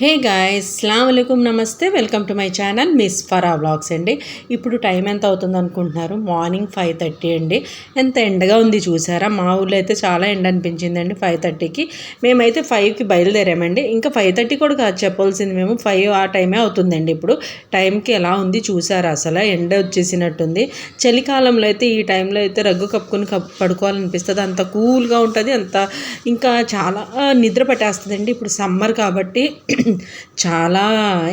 హే guys అస్సలాముఅలైకుం నమస్తే welcome to my channel miss Farah vlogs అండి. ఇప్పుడు టైం ఎంత అవుతుంది అనుకుంటున్నారు? మార్నింగ్ 5:30 అండి. ఎంత ఎండగా ఉంది చూసారా? మా ఊళ్ళో అయితే చాలా ఎండ అనిపించిందండి 5:30కి. మేమైతే 5కి బయలుదేరామండి. ఇంకా 5:30 కూడా కాదు చెప్పాల్సింది, మేము 5 ఆ టైమే అవుతుందండి. ఇప్పుడు టైంకి ఎలా ఉంది చూసారా? అసలు ఎండ వచ్చేసినట్టుంది. చలికాలంలో అయితే ఈ టైంలో అయితే రగ్గు కప్పుకొని పడుకోవాలనిపిస్తుంది. అంత కూల్గా ఉంటుంది, అంత ఇంకా చాలా నిద్ర పట్టేస్తుందండి. ఇప్పుడు సమ్మర్ కాబట్టి చాలా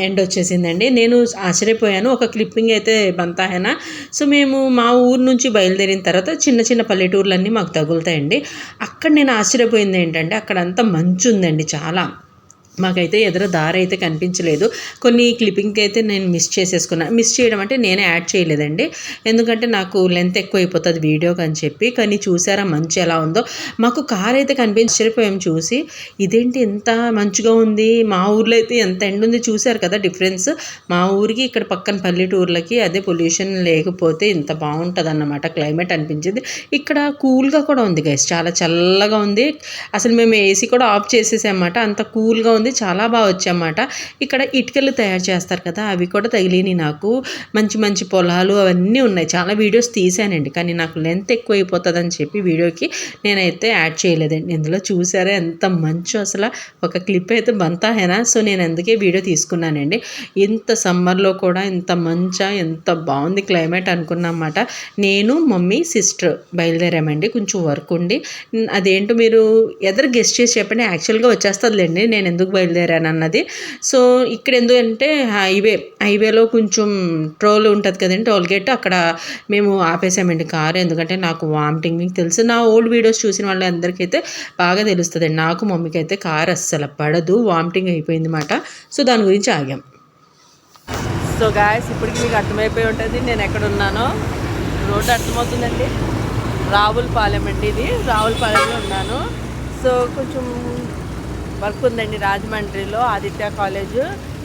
ఎండ్ వచ్చేసిందండి. నేను ఆశ్చర్యపోయాను. ఒక క్లిప్పింగ్ అయితే బంతాహేనా. సో మేము మా ఊరు నుంచి బయలుదేరిన తర్వాత చిన్న చిన్న పల్లెటూర్లన్నీ మాకు తగులుతాయండి. అక్కడ నేను ఆశ్చర్యపోయింది ఏంటంటే అక్కడంతా మంచు ఉందండి చాలా. మాకైతే ఎదురు దారి అయితే కనిపించలేదు. కొన్ని క్లిప్పింగ్కి అయితే నేను మిస్ చేసేసుకున్నాను. మిస్ చేయడం అంటే నేనే యాడ్ చేయలేదండి, ఎందుకంటే నాకు లెంత్ ఎక్కువ అయిపోతుంది వీడియోకి అని చెప్పి. కానీ చూసారా మంచు ఎలా ఉందో? మాకు కార్ అయితే కనిపించకపోయాం చూసి. ఇదేంటి ఎంత మంచిగా ఉంది, మా ఊర్లో అయితే ఎంత ఎండ ఉంది చూసారు కదా డిఫరెన్స్. మా ఊరికి ఇక్కడ పక్కన పల్లెటూర్లకి అదే పొల్యూషన్ లేకపోతే ఇంత బాగుంటుంది అన్నమాట క్లైమేట్ అనిపించింది. ఇక్కడ కూల్గా కూడా ఉంది గైస్, చాలా చల్లగా ఉంది. అసలు మేము ఏసీ కూడా ఆఫ్ చేసేసామన్నమాట, అంత కూల్గా ఉంది. చాలా బాగా వచ్చాయన్నమాట. ఇక్కడ ఇటుకలు తయారు చేస్తారు కదా, అవి కూడా తగిలినాయి నాకు. మంచి మంచి పొలాలు అవన్నీ ఉన్నాయి. చాలా వీడియోస్ తీసానండి, కానీ నాకు లెంత్ ఎక్కువ అయిపోతుంది అని చెప్పి వీడియోకి నేనైతే యాడ్ చేయలేదండి. ఇందులో చూసారా ఎంత మంచు అసలు. ఒక క్లిప్ అయితే బంతాహేనా. సో నేను అందుకే వీడియో తీసుకున్నానండి. ఇంత సమ్మర్లో కూడా ఇంత మంచా, ఎంత బాగుంది క్లైమేట్ అనుకున్నమాట. నేను మమ్మీ సిస్టర్ బయలుదేరామండి. కొంచెం వర్క్ ఉండి. అదేంటో మీరు ఎదరు గెస్ట్ చేసి చెప్పండి. యాక్చువల్గా వచ్చేస్తుందిలేండి నేను ఎందుకు బయలుదేరాను అన్నది. సో ఇక్కడ ఎందుకంటే హైవేలో కొంచెం టోల్ ఉంటుంది కదండి, టోల్ గేట్, అక్కడ మేము ఆపేసామండి కారు. ఎందుకంటే నాకు వామిటింగ్, మీకు తెలుసు నా ఓల్డ్ వీడియోస్ చూసిన వాళ్ళందరికైతే బాగా తెలుస్తుందండి. నాకు మమ్మీకి అయితే కారు అస్సలు పడదు, వామిటింగ్ అయిపోయింది అన్నమాట. సో దాని గురించి ఆగాం. సో గాయస్ ఇప్పటికి మీకు అర్థమైపోయి ఉంటుంది నేను ఎక్కడున్నానో. రోడ్డు అర్థమవుతుందండి, రావులపాలెం అండి ఇది. రావులపాలెంలో ఉన్నాను. సో కొంచెం వర్క్ ఉందండి రాజమండ్రిలో ఆదిత్య కాలేజ్.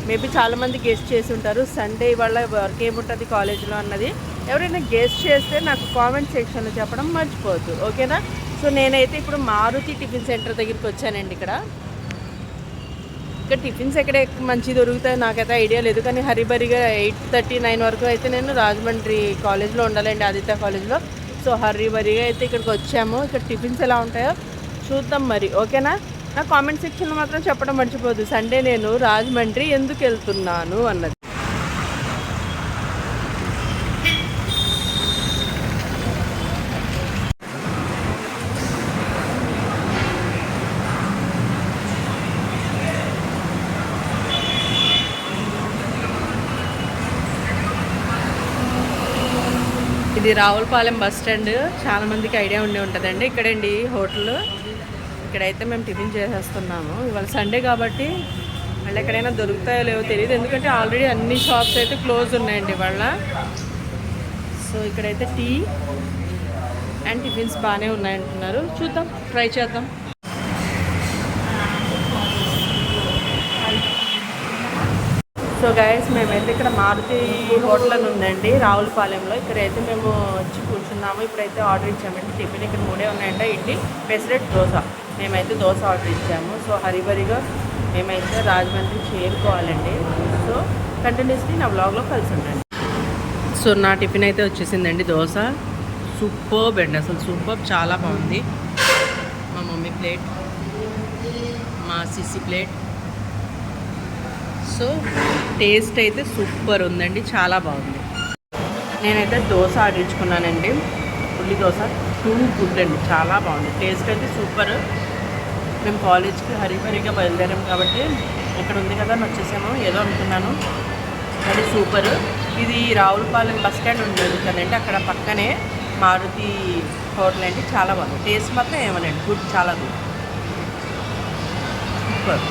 మేబీ చాలామంది గెస్ట్ చేసి ఉంటారు సండే ఇవాళ వర్క్ ఏముంటుంది కాలేజ్లో అన్నది. ఎవరైనా గెస్ట్ చేస్తే నాకు కామెంట్ సెక్షన్లో చెప్పడం మర్చిపోవద్దు, ఓకేనా? సో నేనైతే ఇప్పుడు మారుతి టిఫిన్ సెంటర్ దగ్గరికి వచ్చానండి. ఇక్కడ టిఫిన్స్ ఎక్కడ మంచి దొరుకుతాయో నాకైతే ఐడియా లేదు, కానీ హరిబరిగా 8:30, 9 వరకు అయితే నేను రాజమండ్రి కాలేజ్లో ఉండాలండి, ఆదిత్య కాలేజ్లో. సో హరిబరిగా అయితే ఇక్కడికి వచ్చాము. ఇక్కడ టిఫిన్స్ ఎలా ఉంటాయో చూద్దాం మరి, ఓకేనా? నా కామెంట్ సెక్షన్లో మాత్రం చెప్పడం మర్చిపోదు సండే నేను రాజమండ్రి ఎందుకు వెళ్తున్నాను అన్నది. ఇది రావులపాలెం బస్ స్టాండ్, చాలామందికి ఐడియా ఉండే ఉంటుందండి. ఇక్కడండి హోటల్. ఇక్కడైతే మేము టిఫిన్ చేసేస్తున్నాము. ఇవాళ సండే కాబట్టి మళ్ళీ ఎక్కడైనా దొరుకుతాయో లేవో తెలియదు, ఎందుకంటే ఆల్రెడీ అన్ని షాప్స్ అయితే క్లోజ్ ఉన్నాయండి ఇవాళ. సో ఇక్కడైతే టీ అండ్ టిఫిన్స్ బాగానే ఉన్నాయంటున్నారు. చూద్దాం, ట్రై చేద్దాం. సో గైస్ మేమైతే ఇక్కడ మారుతి హోటల్ అని ఉందండి రావులపాలెంలో. ఇక్కడైతే మేము వచ్చి కూర్చున్నాము. ఇప్పుడైతే ఆర్డర్ ఇచ్చామండి టిఫిన్. ఇక్కడ 3 ఉన్నాయంట, ఇడ్లీ, పెసరెట్, దోశ. మేమైతే దోశ ఆర్డర్ ఇచ్చాము. సో హరిబరిగా మేమైతే రాజమండ్రి చేరుకోవాలండి. సో కంటిన్యూస్లీ నా వ్లాగ్లో కలిసి ఉండండి. సో నా టిఫిన్ అయితే వచ్చేసిందండి, దోశ. సూపర్బ్ అండి, అసలు సూపర్బ్, చాలా బాగుంది. మా మమ్మీ ప్లేట్, మా సిసి ప్లేట్. సో టేస్ట్ అయితే సూపర్ ఉందండి, చాలా బాగుంది. నేనైతే దోశ ఆర్డర్ ఇచ్చుకున్నానండి, ఉల్లి దోశ. టూ గుడ్ అండి, చాలా బాగుంది. టేస్ట్ అయితే సూపర్. మేము కాలేజ్కి హరిబరిగా బయలుదేరాము కాబట్టి ఇక్కడ ఉంది కదా అని వచ్చేసాము. ఏదో అనుకున్నాను, అది సూపర్. ఇది రావులపాలెం బస్ స్టాండ్ ఉండేది కదండి, అక్కడ పక్కనే మారుతి హోటల్ అండి. చాలా బాగుంది. టేస్ట్ మాత్రం ఏమనండి, గుడ్, చాలా గుడ్, సూపర్.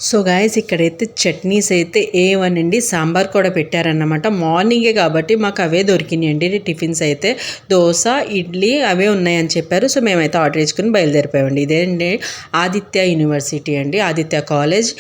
సో గాయస్ ఇక్కడైతే చట్నీస్ అయితే ఏమనండి, సాంబార్ కూడా పెట్టారన్నమాట. మార్నింగే కాబట్టి మాకు అవే దొరికినాయండి టిఫిన్స్ అయితే. దోశ, ఇడ్లీ అవే ఉన్నాయని చెప్పారు. సో మేమైతే ఆర్డర్ ఇచ్చుకుని బయలుదేరిపోయామండి. ఇదేంటి ఆదిత్య యూనివర్సిటీ అండి, ఆదిత్య కాలేజ్.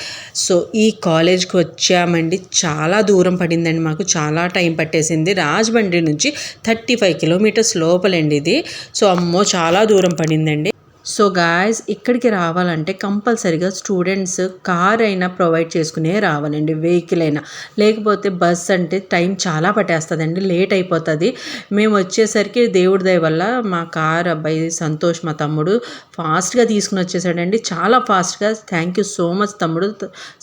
సో ఈ కాలేజ్కి వచ్చామండి. చాలా దూరం పడిందండి మాకు, చాలా టైం పట్టేసింది. రాజమండ్రి నుంచి 35 కిలోమీటర్స్ లోపలండి ఇది. సో అమ్మో చాలా దూరం పడిందండి. సో గాయ్స్ ఇక్కడికి రావాలంటే కంపల్సరీగా స్టూడెంట్స్ కార్ అయినా ప్రొవైడ్ చేసుకునే రావాలండి, వెహికల్ అయినా. లేకపోతే బస్ అంటే టైం చాలా పట్టేస్తుందండి, లేట్ అయిపోతుంది. మేము వచ్చేసరికి దేవుడి దయ వల్ల మా కార్ అబ్బాయి సంతోష్ మా తమ్ముడు ఫాస్ట్గా తీసుకుని వచ్చేసాడండి, చాలా ఫాస్ట్గా. థ్యాంక్ యూ సో మచ్ తమ్ముడు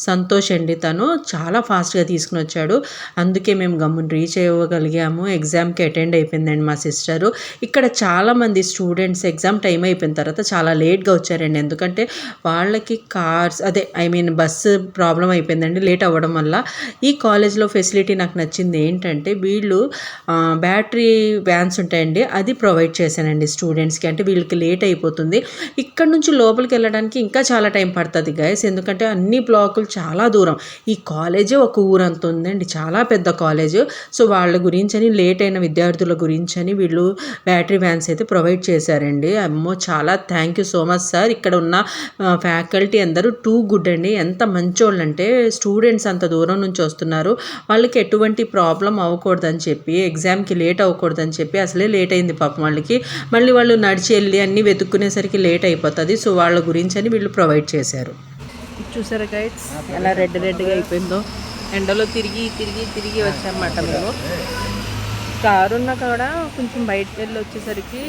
సంతోష్ అండి, తను చాలా ఫాస్ట్గా తీసుకుని వచ్చాడు. అందుకే మేము గమ్మున రీచ్ అవ్వగలిగాము. ఎగ్జామ్కి అటెండ్ అయిపోయిందండి మా సిస్టరు. ఇక్కడ చాలామంది స్టూడెంట్స్ ఎగ్జామ్ టైం అయిపోయిన తర్వాత చాలా లేట్గా వచ్చారండి, ఎందుకంటే వాళ్ళకి కార్స్ బస్సు ప్రాబ్లం అయిపోయిందండి లేట్ అవ్వడం వల్ల. ఈ కాలేజ్లో ఫెసిలిటీ నాకు నచ్చింది ఏంటంటే వీళ్ళు బ్యాటరీ వ్యాన్స్ ఉంటాయండి, అది ప్రొవైడ్ చేశానండి స్టూడెంట్స్కి. అంటే వీళ్ళకి లేట్ అయిపోతుంది, ఇక్కడ నుంచి లోపలికి వెళ్ళడానికి ఇంకా చాలా టైం పడుతుంది గైస్, ఎందుకంటే అన్ని బ్లాకులు చాలా దూరం. ఈ కాలేజే ఒక ఊరంత ఉందండి, చాలా పెద్ద కాలేజ్. సో వాళ్ళ గురించని లేట్ అయిన విద్యార్థుల గురించని వీళ్ళు బ్యాటరీ వ్యాన్స్ అయితే ప్రొవైడ్ చేశారండి. అమ్మో చాలా thank you so much sir. ఇక్కడ ఉన్న ఫ్యాకల్టీ అందరూ టూ గుడ్ అండి, ఎంత మంచోళ్ళు అంటే స్టూడెంట్స్ అంత దూరం నుంచి వస్తున్నారు, వాళ్ళకి ఎటువంటి ప్రాబ్లం అవ్వకూడదని చెప్పి, ఎగ్జామ్కి లేట్ అవ్వకూడదని చెప్పి అసలే లేట్ అయింది పాపం వాళ్ళకి. మళ్ళీ వాళ్ళు నడిచి వెళ్ళి అన్నీ వెతుక్కునేసరికి లేట్ అయిపోతుంది. సో వాళ్ళ గురించి అని వీళ్ళు ప్రొవైడ్ చేశారు. చూసారా గైడ్స్ ఎలా రెడ్గా అయిపోయిందో, ఎండలో తిరిగి తిరిగి తిరిగి వచ్చామన్నమాట మేము. కారు ఉన్నా కూడా కొంచెం బయటకు వెళ్ళి వచ్చేసరికి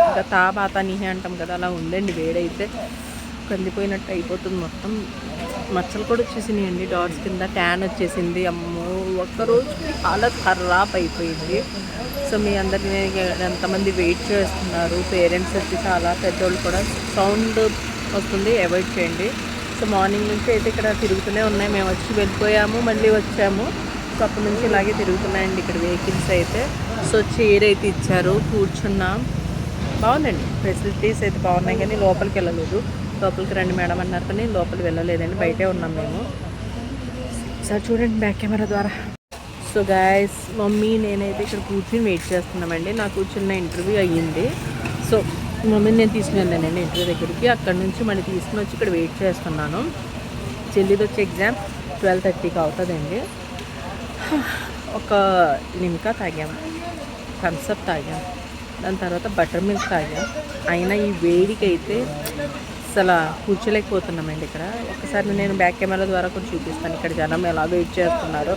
ఇంకా తాబాతానిహే అంటాం కదా, అలా ఉందండి. వేడైతే కందిపోయినట్టు అయిపోతుంది, మొత్తం మచ్చలు కూడా వచ్చేసినాయండి డాట్స్ కింద, ట్యాన్ వచ్చేసింది. అమ్మో ఒక్కరోజుకి హాలత్ ఖరాబ్ అయిపోయింది. సో మీ అందరినీ ఎంతమంది వెయిట్ చేస్తున్నారు, పేరెంట్స్ వచ్చి చాలా పెద్దోళ్ళు కూడా, సౌండ్ వస్తుంది అవాయిడ్ చేయండి. సో మార్నింగ్ నుంచి అయితే ఇక్కడ తిరుగుతూనే ఉన్నాయి, మేము వచ్చి వెళ్ళిపోయాము మళ్ళీ వచ్చాము. సో అప్పటి నుంచి ఇలాగే తిరుగుతున్నాయండి ఇక్కడ వెహికల్స్ అయితే. సో చైర్ అయితే ఇచ్చారు, కూర్చున్నాం, బాగుందండి. ఫెసిలిటీస్ అయితే బాగున్నాయి, కానీ లోపలికి వెళ్ళలేదు. లోపలికి రండి మేడం అన్నారు కానీ లోపలికి వెళ్ళలేదండి, బయటే ఉన్నాం మేము. సార్ చూడండి బ్యాక్ కెమెరా ద్వారా. సో గాయస్ మమ్మీ నేనైతే ఇక్కడ కూర్చుని వెయిట్ చేస్తున్నామండి. నాకు చిన్న ఇంటర్వ్యూ అయ్యింది, సో మమ్మీని నేను తీసుకుని వెళ్ళానండి ఇంటర్వ్యూ దగ్గరికి. అక్కడ నుంచి మళ్ళీ తీసుకుని వచ్చి ఇక్కడ వెయిట్ చేస్తున్నాను. చెల్లిది వచ్చే ఎగ్జామ్ 12:30కి అవుతుందండి. ఒక లిమ్కా తాగాం, థమ్స్అప్ తాగాం, దాని తర్వాత బటర్ మిల్క్ తాగాం. అయినా ఈ వేడికి అయితే అసలు కూర్చోలేకపోతున్నామండి ఇక్కడ. ఒకసారి నేను బ్యాక్ కెమెరా ద్వారా కూడా చూపిస్తాను ఇక్కడ జనం ఎలా వెయిట్ చేస్తున్నారో.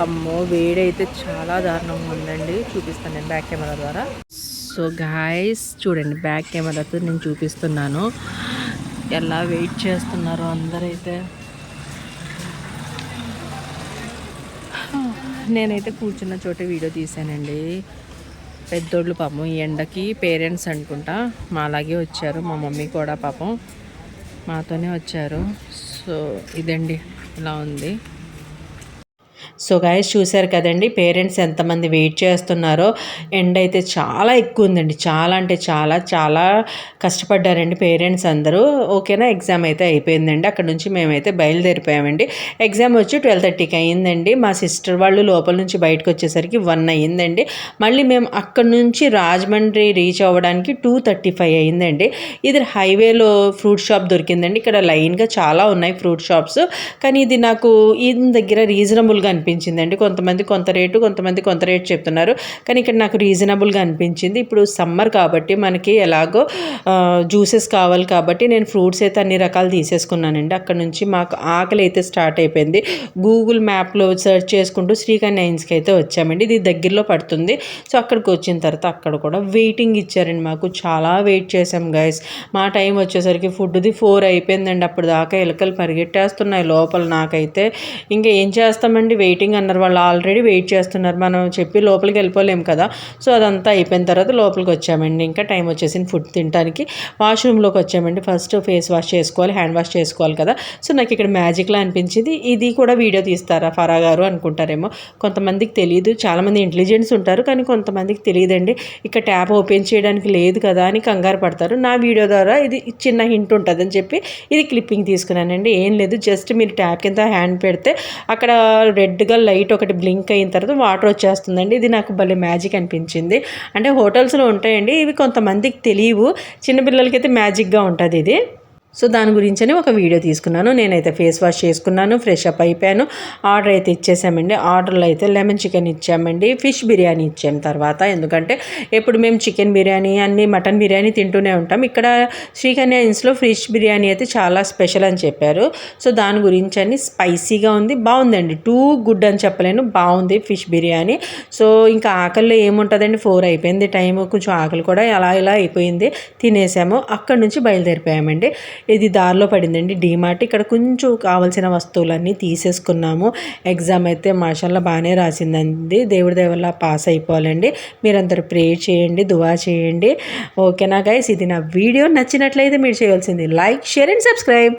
అమ్మో వేడి అయితే చాలా దారుణంగా ఉందండి, చూపిస్తాను నేను బ్యాక్ కెమెరా ద్వారా. సో గాయస్ చూడండి బ్యాక్ కెమెరాతో నేను చూపిస్తున్నాను ఎలా వెయిట్ చేస్తున్నారో అందరైతే. నేనైతే కూర్చున్న చోట వీడియో తీసానండి. పెద్దోళ్ళు పాపం ఈ ఎండకి పేరెంట్స్ అనుకుంటా మాలాగే వచ్చారు, మా మమ్మీ కూడా పాపం మాతోనే వచ్చారు. సో ఇదండి ఇలా ఉంది. సో గైస్ చూశారు కదండి పేరెంట్స్ ఎంతమంది వెయిట్ చేస్తున్నారో. ఎండ అయితే చాలా ఎక్కువ ఉందండి, చాలా అంటే చాలా చాలా కష్టపడ్డారండి పేరెంట్స్ అందరూ. ఓకేనా, ఎగ్జామ్ అయితే అయిపోయిందండి. అక్కడ నుంచి మేమైతే బయలుదేరిపోయామండి. ఎగ్జామ్ వచ్చి 12:30కి అయ్యిందండి. మా సిస్టర్ వాళ్ళు లోపల నుంచి బయటకు వచ్చేసరికి 1 అయ్యిందండి. మళ్ళీ మేము అక్కడ నుంచి రాజమండ్రి రీచ్ అవ్వడానికి 2:35 అయ్యిందండి. ఇది హైవేలో ఫ్రూట్ షాప్ దొరికిందండి. ఇక్కడ లైన్గా చాలా ఉన్నాయి ఫ్రూట్ షాప్స్, కానీ ఇది నాకు ఈ దగ్గర రీజనబుల్గా అనిపించిందండి. కొంతమంది కొంత రేటు, కొంతమంది కొంత రేటు చెప్తున్నారు, కానీ ఇక్కడ నాకు రీజనబుల్గా అనిపించింది. ఇప్పుడు సమ్మర్ కాబట్టి మనకి ఎలాగో జ్యూసెస్ కావాలి కాబట్టి నేను ఫ్రూట్స్ అయితే అన్ని రకాలు తీసేసుకున్నానండి. అక్కడ నుంచి మాకు ఆకలి అయితే స్టార్ట్ అయిపోయింది. గూగుల్ మ్యాప్లో సెర్చ్ చేసుకుంటూ శ్రీకన్యన్స్కి అయితే వచ్చామండి. ఇది దగ్గరలో పడుతుంది. సో అక్కడికి వచ్చిన తర్వాత అక్కడ కూడా వెయిటింగ్ ఇచ్చారండి మాకు. చాలా వెయిట్ చేసాం గైస్. మా టైం వచ్చేసరికి ఫుడ్ది 4 అయిపోయిందండి. అప్పుడు దాకా ఎలుకలు పరిగెట్టేస్తున్నాయి లోపల. నాకైతే ఇంకా ఏం చేస్తామండి, వెయిటింగ్ అన్నారు, వాళ్ళు ఆల్రెడీ వెయిట్ చేస్తున్నారు, మనం చెప్పి లోపలికి వెళ్ళిపోలేము కదా. సో అదంతా అయిపోయిన తర్వాత లోపలికి వచ్చామండి. ఇంకా టైం వచ్చేసింది ఫుడ్ తినడానికి. వాష్రూమ్లోకి వచ్చామండి. ఫస్ట్ ఫేస్ వాష్ చేసుకోవాలి, హ్యాండ్ వాష్ చేసుకోవాలి కదా. సో నాకు ఇక్కడ మ్యాజిక్లా అనిపించింది. ఇది కూడా వీడియో తీస్తారా ఫరా గారు అనుకుంటారేమో, కొంతమందికి తెలియదు. చాలామంది ఇంటెలిజెన్స్ ఉంటారు, కానీ కొంతమందికి తెలియదండి. ఇక్కడ ట్యాప్ ఓపెన్ చేయడానికి లేదు కదా అని కంగారు పడతారు. నా వీడియో ద్వారా ఇది చిన్న హింట్ ఉంటుందని చెప్పి ఇది క్లిప్పింగ్ తీసుకున్నానండి. ఏం లేదు, జస్ట్ మీరు ట్యాప్ కింద హ్యాండ్ పెడితే అక్కడ రెడ్గా లైట్ ఒకటి బ్లింక్ అయిన తర్వాత వాటర్ వచ్చేస్తుందండి. ఇది నాకు భలే మ్యాజిక్ అనిపించింది. అంటే హోటల్స్లో ఉంటాయండి ఇవి, కొంతమందికి తెలియవు, చిన్నపిల్లలకైతే మ్యాజిక్గా ఉంటుంది ఇది. సో దాని గురించని ఒక వీడియో తీసుకున్నాను. నేనైతే ఫేస్ వాష్ చేసుకున్నాను, ఫ్రెష్ అప్ అయిపోయాను. ఆర్డర్ అయితే ఇచ్చేసామండి. ఆర్డర్లో అయితే లెమన్ చికెన్ ఇచ్చామండి, ఫిష్ బిర్యానీ ఇచ్చాం తర్వాత. ఎందుకంటే ఎప్పుడు మేము చికెన్ బిర్యానీ అన్నీ మటన్ బిర్యానీ తింటూనే ఉంటాం. ఇక్కడ శ్రీకన్య ఇన్స్లో ఫిష్ బిర్యానీ అయితే చాలా స్పెషల్ అని చెప్పారు. సో దాని గురించి అని స్పైసీగా ఉంది, బాగుందండి. టూ గుడ్ అని చెప్పలేను, బాగుంది ఫిష్ బిర్యానీ. సో ఇంకా ఆకలిలో ఏముంటుందండి, 4 అయిపోయింది టైము, కొంచెం ఆకలి కూడా అలా ఇలా అయిపోయింది. తినేసాము. అక్కడ నుంచి బయలుదేరిపోయామండి. ఇది దారిలో పడిందండి డీమార్ట్. ఇక్కడ కొంచెం కావాల్సిన వస్తువులన్నీ తీసేసుకున్నాము. ఎగ్జామ్ అయితే మాషాల్లా బాగానే రాసిందండి. దేవుడి దయ వల్ల పాస్ అయిపోవాలండి. మీరందరూ ప్రే చేయండి, దువా చేయండి. ఓకేనా గైస్, ఇది నా వీడియో నచ్చినట్లయితే మీరు చేయాల్సింది లైక్, షేర్ అండ్ సబ్స్క్రైబ్.